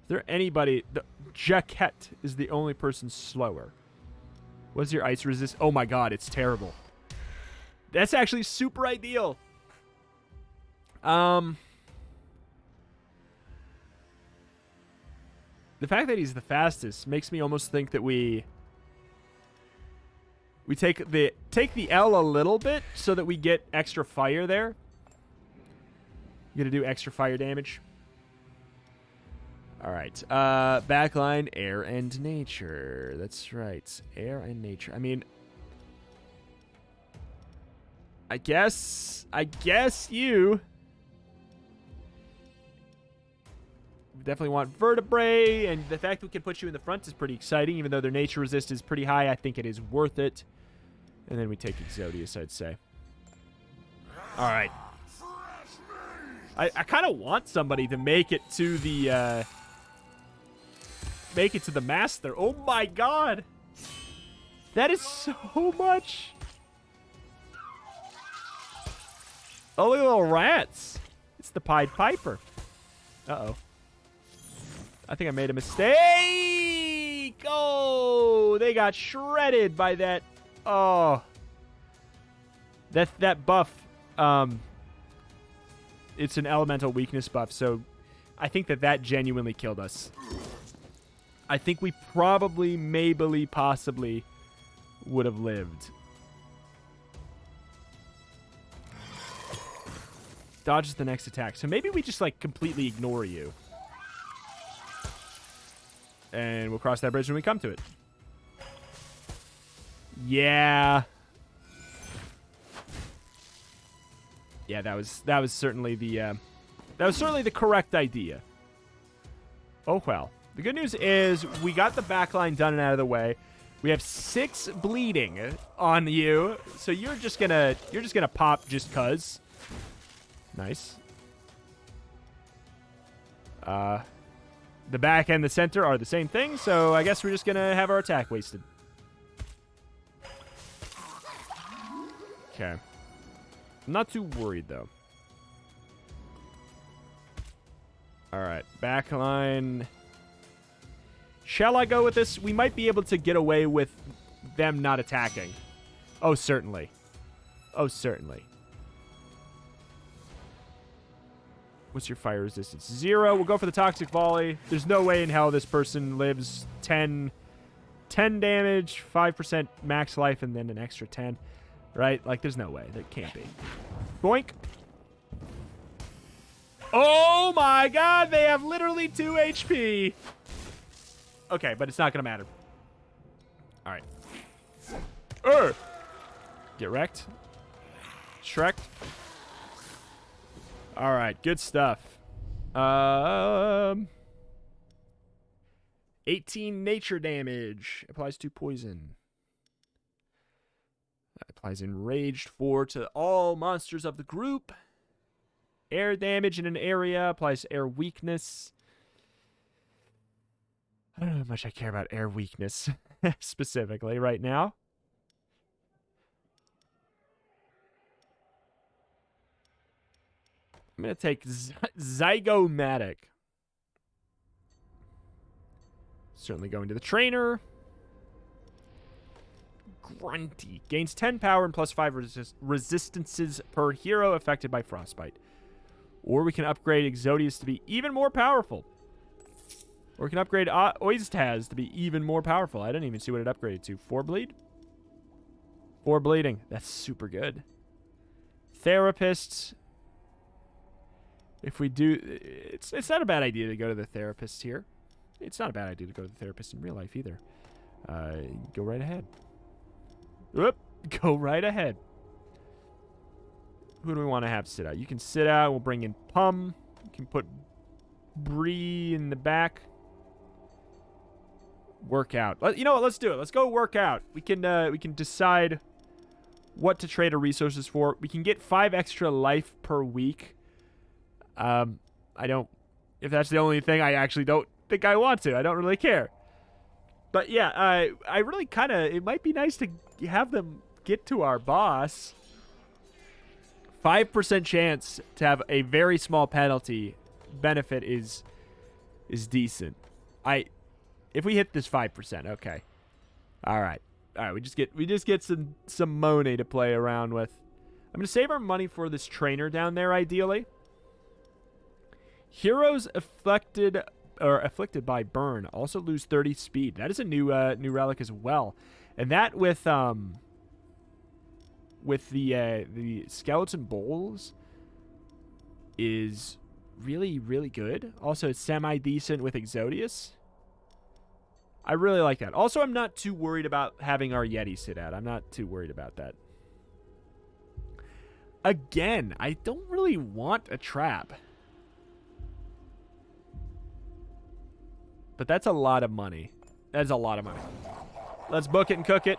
Is there anybody? Jaquette is the only person slower. What's your ice resist? Oh my god, it's terrible. That's actually super ideal. The fact that he's the fastest makes me almost think that we take the L a little bit so that we get extra fire there. You gonna do extra fire damage. All right. Backline, air and nature. That's right. Air and nature. I mean, I guess you definitely want vertebrae, and the fact we can put you in the front is pretty exciting. Even though their nature resist is pretty high, I think it is worth it. And then we take Exodius, I'd say. All right. I kind of want somebody to make it to the master. Oh my god, that is so much. Oh, look at the little rats. It's the Pied Piper. Uh-oh. I think I made a mistake. Oh, they got shredded by that. Oh. That buff. It's an elemental weakness buff, so I think that genuinely killed us. I think we probably, maybe, possibly would have lived. Dodges the next attack. So maybe we just, like, completely ignore you. And we'll cross that bridge when we come to it. Yeah. Yeah, that was certainly the correct idea. Oh well. The good news is we got the backline done and out of the way. We have 6 bleeding on you, so you're just gonna pop just cuz. Nice. The back and the center are the same thing, so I guess we're just gonna have our attack wasted. Okay. I'm not too worried, though. Alright, backline. Shall I go with this? We might be able to get away with them not attacking. Oh, certainly. Oh, certainly. What's your fire resistance? 0. We'll go for the Toxic Volley. There's no way in hell this person lives 10 damage, 5% max life, and then an extra 10. Right? Like, there's no way. That can't be. Boink. Oh my god, they have literally 2 HP. Okay, but it's not going to matter. Alright. Get wrecked. Shreked. Alright, good stuff. 18 nature damage. Applies to poison. Applies Enraged 4 to all monsters of the group. Air damage in an area. Applies air weakness. I don't know how much I care about air weakness specifically right now. I'm going to take Zygomatic. Certainly going to the trainer. Grunty. Gains 10 power and plus 5 resistances per hero affected by Frostbite. Or we can upgrade Exodius to be even more powerful. Or we can upgrade Oistaz to be even more powerful. I don't even see what it upgraded to. 4 bleed? 4 bleeding. That's super good. Therapists. If we do... It's not a bad idea to go to the therapist here. It's not a bad idea to go to the therapist in real life either. Go right ahead. Whoop. Go right ahead. Who do we want to have sit out? You can sit out. We'll bring in Pum. You can put Bree in the back. Work out. You know what? Let's do it. Let's go work out. We can decide what to trade our resources for. We can get 5 extra life per week. I don't... If that's the only thing, I actually don't think I want to. I don't really care. But yeah, I really kind of... It might be nice to have them get to our boss. 5% chance to have a very small penalty benefit is decent. If we hit this 5%, okay. All right. We just get some money to play around with. I'm gonna save our money for this trainer down there, ideally. Heroes afflicted by burn also lose 30 speed. That is a new relic as well, and that with the skeleton bowls is really, really good. Also, it's semi-decent with Exodius. I really like that. Also, I'm not too worried about having our Yeti sit out. I'm not too worried about that. Again, I don't really want a trap. But that's a lot of money. That's a lot of money. Let's book it and cook it.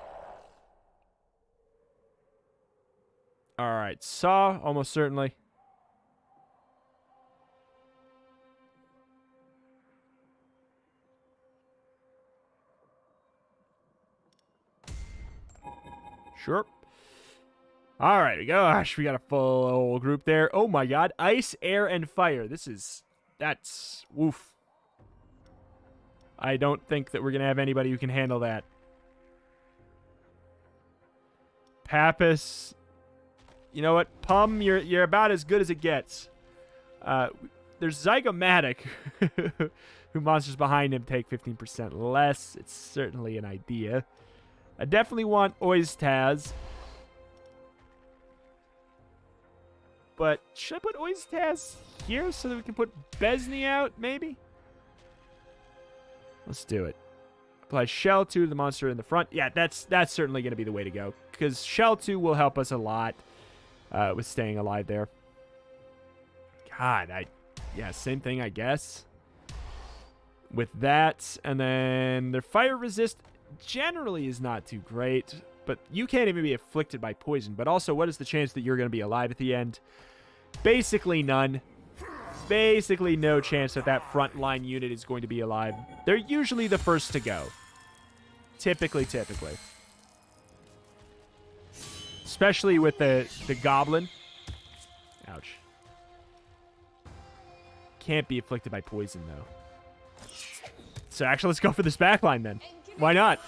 All right, saw, almost certainly. Sure. All right, gosh, we got a full old group there. Oh my god, ice, air, and fire. That's, woof. I don't think that we're going to have anybody who can handle that. Pappas. You know what? Pum, you're about as good as it gets. There's Zygomatic, who monsters behind him take 15% less. It's certainly an idea. I definitely want Oistaz. But should I put Oistaz here so that we can put Besney out, maybe? Let's do it. Apply Shell 2 to the monster in the front. Yeah, that's certainly going to be the way to go, because Shell 2 will help us a lot with staying alive there. God, yeah, same thing, I guess. With that, and then their fire resist generally is not too great, but you can't even be afflicted by poison. But also, what is the chance that you're going to be alive at the end? Basically none. Basically no chance that that frontline unit is going to be alive. They're usually the first to go. Typically. Especially with the goblin. Ouch. Can't be afflicted by poison, though. So actually, let's go for this backline then. Why not?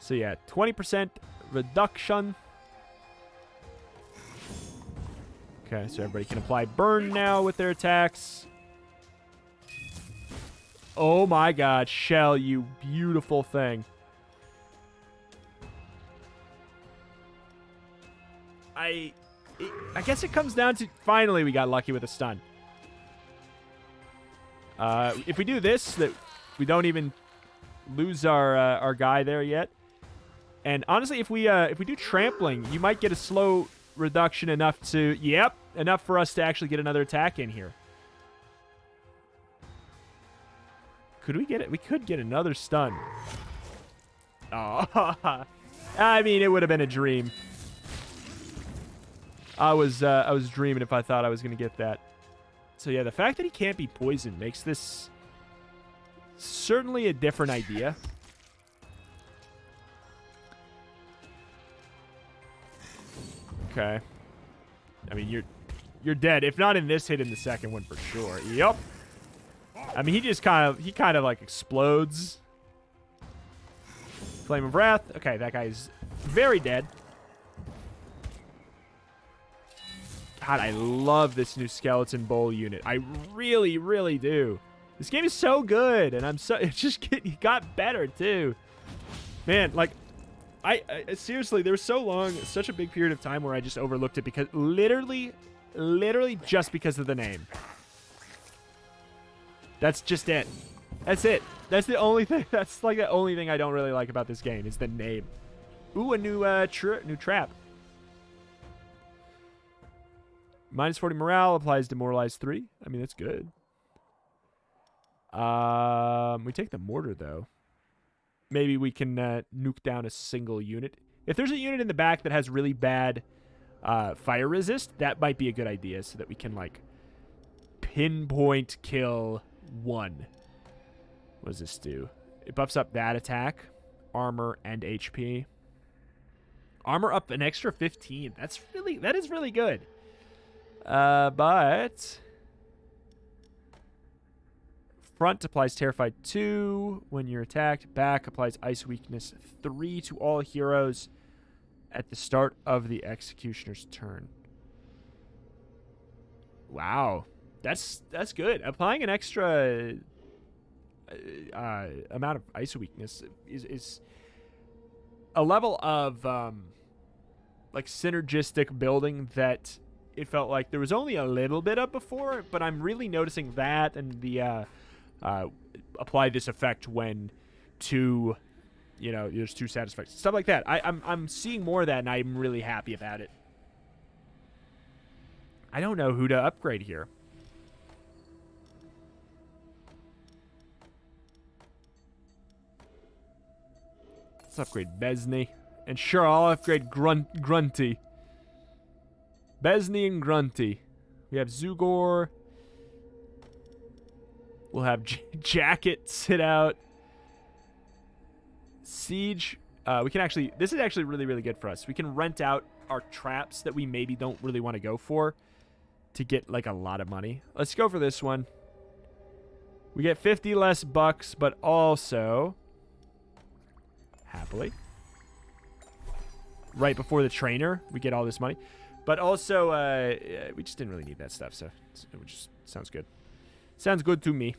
So yeah, 20% reduction. Okay, so everybody can apply burn now with their attacks. Oh my god, Shell, you beautiful thing. I guess it comes down to, finally we got lucky with a stun. If we do this, that we don't even lose our guy there yet. And honestly, if we do trampling, you might get a slow reduction enough to, enough for us to actually get another attack in here. Could we get it? We could get another stun. Oh, I mean, it would have been a dream. I was dreaming if I thought I was going to get that. So yeah, the fact that he can't be poisoned makes this certainly a different idea. Okay. I mean, you're dead. If not in this hit, in the second one for sure. Yep. I mean, he kind of like explodes. Flame of Wrath. Okay, that guy's very dead. God, I love this new Skeleton Bowl unit. I really, really do. This game is so good, and it got better too. Man, like, I seriously, there was such a big period of time where I just overlooked it because literally just because of the name. That's just it. That's it. That's the only thing. That's like the only thing I don't really like about this game is the name. Ooh, a new trap. Minus 40 morale applies Demoralize 3. I mean, that's good. We take the mortar, though. Maybe we can nuke down a single unit. If there's a unit in the back that has really bad fire resist, that might be a good idea so that we can, like, pinpoint kill one. What does this do? It buffs up that attack, armor, and HP. Armor up an extra 15. That is really good. But front applies Terrified 2 when you're attacked. Back applies Ice Weakness 3 to all heroes at the start of the Executioner's turn. Wow. That's good. Applying an extra amount of ice weakness is a level of like synergistic building that it felt like there was only a little bit of before, but I'm really noticing that, and the apply this effect when two, you know, there's two status effects, stuff like that. I'm seeing more of that, and I'm really happy about it. I don't know who to upgrade here. Let's upgrade Besney. And sure, I'll upgrade Grunty. Besney and Grunty. We have Zugor. We'll have Jacket sit out. Siege. We can actually... This is actually really, really good for us. We can rent out our traps that we maybe don't really want to go for to get, like, a lot of money. Let's go for this one. We get 50 less bucks, but also... Happily. Right before the trainer, we get all this money. But also, we just didn't really need that stuff, so it just sounds good. Sounds good to me.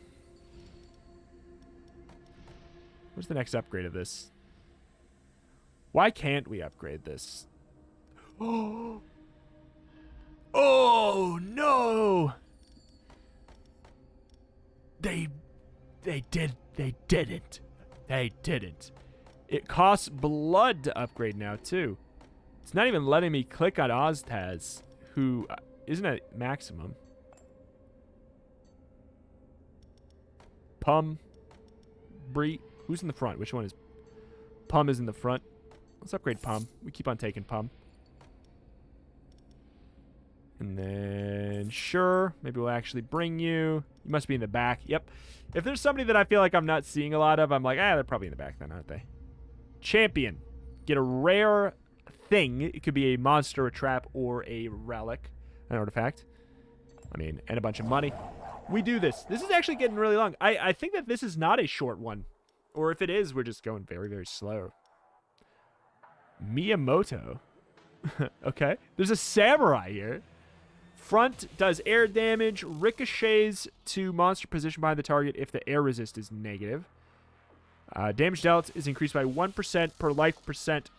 Where's the next upgrade of this? Why can't we upgrade this? Oh! Oh, no! They didn't. They didn't. It costs blood to upgrade now, too. It's not even letting me click on Oztaz, who isn't at maximum. Pum. Bree. Who's in the front? Which one is... Pum is in the front. Let's upgrade Pum. We keep on taking Pum. And then... Sure. Maybe we'll actually bring you. You must be in the back. Yep. If there's somebody that I feel like I'm not seeing a lot of, I'm like, they're probably in the back then, aren't they? Champion. Get a rare thing. It could be a monster, a trap, or a relic. An artifact. I mean, and a bunch of money. We do this. This is actually getting really long. I think that this is not a short one. Or if it is, we're just going very, very slow. Miyamoto. Okay. There's a samurai here. Front does air damage. Ricochets to monster position behind the target if the air resist is negative. Damage dealt is increased by 1% per life percent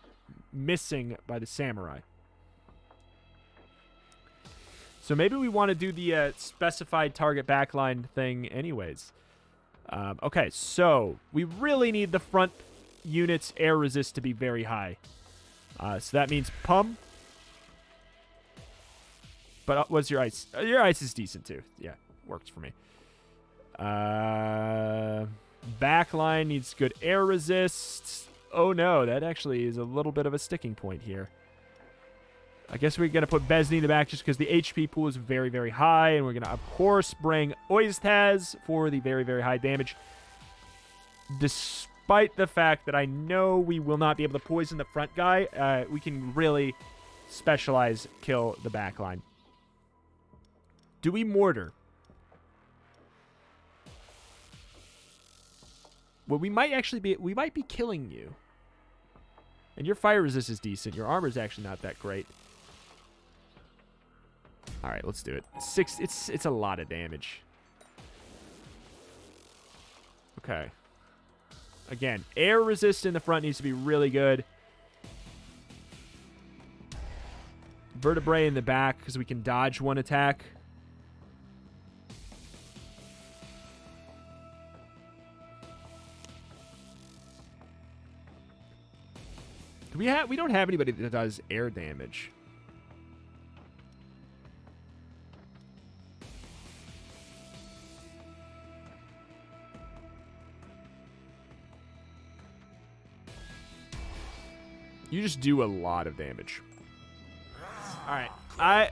missing by the samurai. So maybe we want to do the specified target backline thing anyways. Okay, so we really need the front unit's air resist to be very high. So that means Pum. But what's your ice? Your ice is decent too. Yeah, works for me. Backline needs good air resist. Oh no, that actually is a little bit of a sticking point here. I guess we're going to put Besney in the back just because the HP pool is very, very high. And we're going to, of course, bring Oistaz for the very, very high damage. Despite the fact that I know we will not be able to poison the front guy, we can really specialize kill the back line. Do we mortar? Well, we might actually be... We might be killing you. And your fire resist is decent. Your armor is actually not that great. All right, let's do it. It's a lot of damage. Okay. Again, air resist in the front needs to be really good. Vertebrae in the back because we can dodge one attack. We don't have anybody that does air damage. You just do a lot of damage. Alright.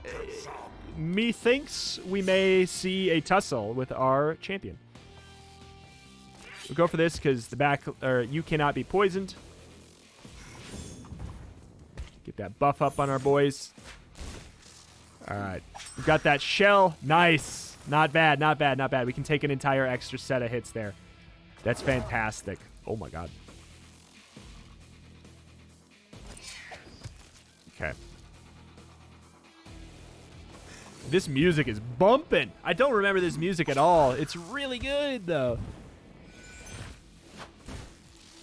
Methinks we may see a tussle with our champion. We'll go for this because you cannot be poisoned. Get that buff up on our boys. Alright. We've got that shell. Nice. Not bad, not bad, not bad. We can take an entire extra set of hits there. That's fantastic. Oh my god. Okay. This music is bumping. I don't remember this music at all. It's really good, though.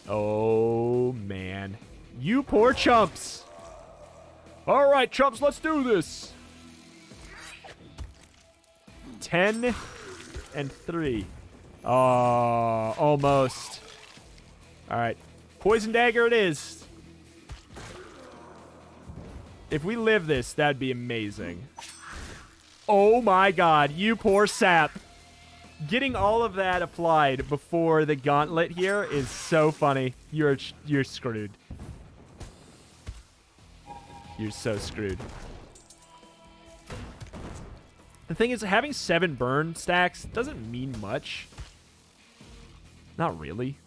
Oh, man. You poor chumps. All right, chumps, let's do this. 10 and 3. Oh, almost. All right. Poison dagger it is. If we live this, that'd be amazing. Oh my god, you poor sap. Getting all of that applied before the gauntlet here is so funny. You're screwed. You're so screwed. The thing is, having 7 burn stacks doesn't mean much. Not really.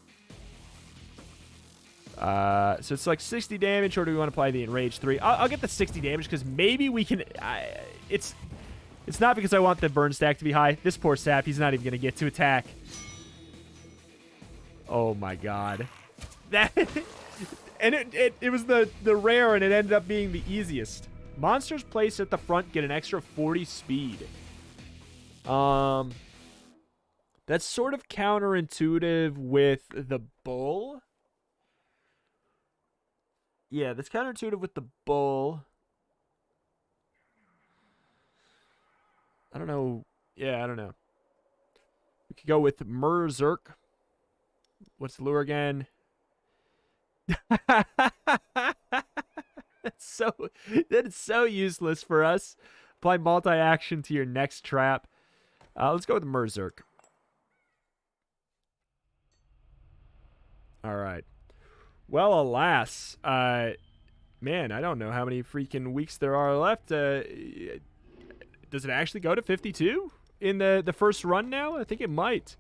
So it's like 60 damage, or do we want to apply the Enrage 3? I'll get the 60 damage, because maybe we can... It's not because I want the burn stack to be high. This poor sap, he's not even going to get to attack. Oh my god. That... And it was the rare, and it ended up being the easiest. Monsters placed at the front get an extra 40 speed. That's sort of counterintuitive with the bull. Yeah, that's counterintuitive with the bull. I don't know. Yeah, I don't know. We could go with Merzerk. What's the lure again? That is so useless for us. Apply multi-action to your next trap. Let's go with Merzerk. All right. Well, alas, man, I don't know how many freaking weeks there are left. Does it actually go to 52 in the first run now? I think it might.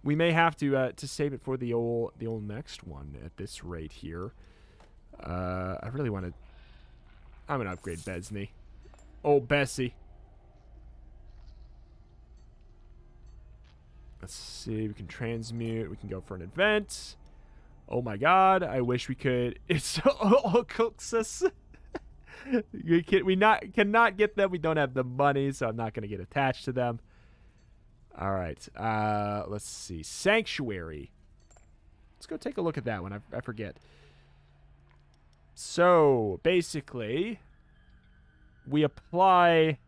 We may have to save it for the old next one at this rate here. I really want to... I'm gonna upgrade Besney. Oh, Bessie. Let's see. We can transmute. We can go for an event. Oh my god. I wish we could... It's Cultists. We cannot get them. We don't have the money, so I'm not going to get attached to them. All right. Let's see. Sanctuary. Let's go take a look at that one. I forget. So, basically, we apply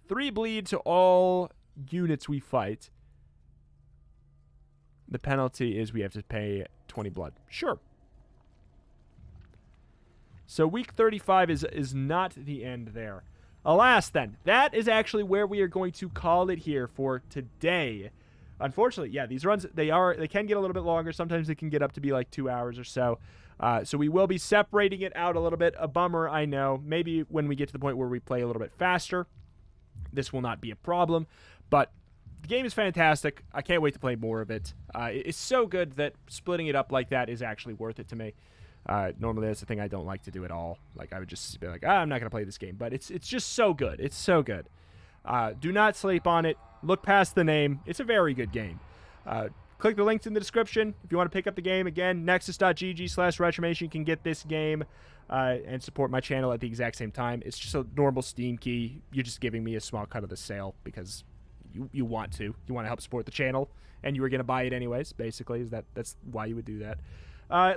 3 bleed to all units we fight. The penalty is we have to pay 20 blood. Sure. So week 35 is not the end there. Alas, then, that is actually where we are going to call it here for today. Unfortunately, yeah, these runs, they can get a little bit longer. Sometimes they can get up to be like 2 hours or so. So we will be separating it out a little bit. A bummer, I know. Maybe when we get to the point where we play a little bit faster, this will not be a problem. But the game is fantastic. I can't wait to play more of it. It's so good that splitting it up like that is actually worth it to me. Normally that's the thing I don't like to do at all. Like, I would just be like, I'm not going to play this game. But it's just so good. It's so good. Do not sleep on it. Look past the name. It's a very good game. Click the links in the description if you want to pick up the game. Again, nexus.gg/retrimation. You can get this game and support my channel at the exact same time. It's just a normal Steam key. You're just giving me a small cut of the sale because you want to. You want to help support the channel, and you were going to buy it anyways, basically. That's why you would do that.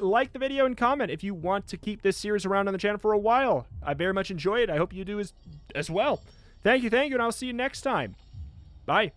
Like the video and comment if you want to keep this series around on the channel for a while. I very much enjoy it. I hope you do as well. Thank you, and I'll see you next time. Bye.